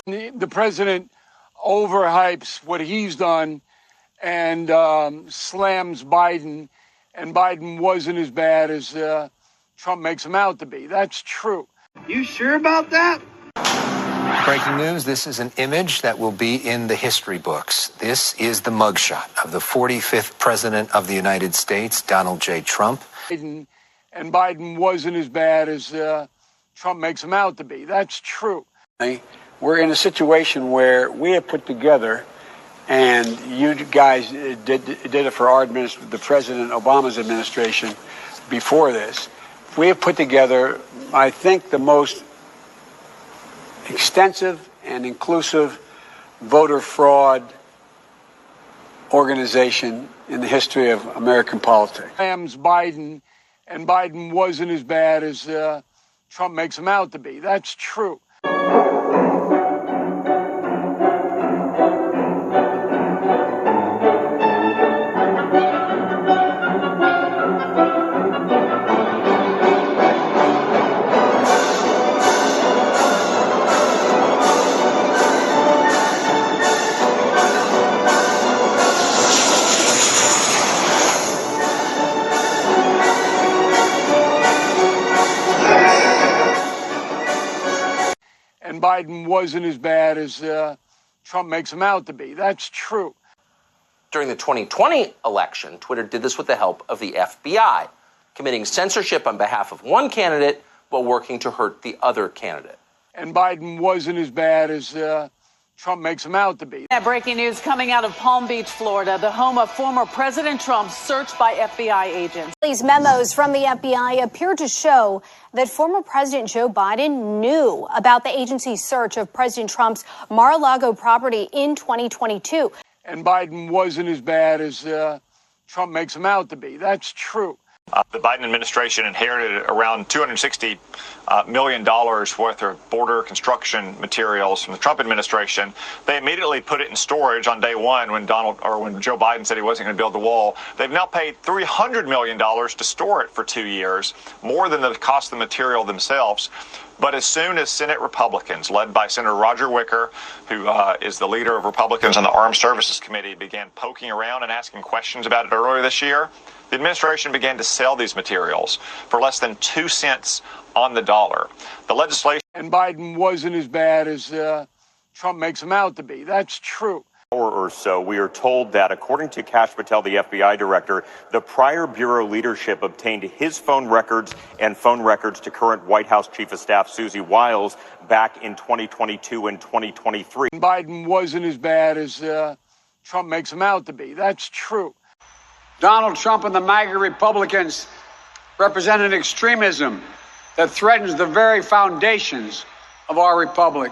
The president overhypes what he's done and slams Biden, and Biden wasn't as bad as Trump makes him out to be. That's true. You sure about that? Breaking news, this is an image that will be in the history books. This is the mugshot of the 45th president of the United States, Donald J. Trump. And Biden wasn't as bad as Trump makes him out to be. That's true. We're in a situation where we have put together, and you guys did it for our administration, the President Obama's administration before this. We have put together, I think, the most extensive and inclusive voter fraud organization in the history of American politics. Biden, and Biden wasn't as bad as Trump makes him out to be. That's true. And Biden wasn't as bad as Trump makes him out to be. That's true. During the 2020 election, Twitter did this with the help of the FBI, committing censorship on behalf of one candidate while working to hurt the other candidate. And Biden wasn't as bad as Trump makes him out to be. Breaking news coming out of Palm Beach, Florida, the home of former President Trump, searched by FBI agents. These memos from the FBI appear to show that former President Joe Biden knew about the agency's search of President Trump's Mar-a-Lago property in 2022. And Biden wasn't as bad as Trump makes him out to be. That's true. The Biden administration inherited around $260 million worth of border construction materials from the Trump administration. They immediately put it in storage on day one when Joe Biden said he wasn't going to build the wall. They've now paid $300 million to store it for 2 years, more than the cost of the material themselves. But as soon as Senate Republicans, led by Senator Roger Wicker, who is the leader of Republicans on the Armed Services Committee, began poking around and asking questions about it earlier this year, the administration began to sell these materials for less than 2 cents on the dollar. The legislation... And Biden wasn't as bad as Trump makes him out to be. That's true. Or so, we are told that, according to Kash Patel, the FBI director, the prior bureau leadership obtained his phone records and phone records to current White House Chief of Staff Susie Wiles back in 2022 and 2023. And Biden wasn't as bad as Trump makes him out to be. That's true. Donald Trump and the MAGA Republicans represent an extremism that threatens the very foundations of our republic.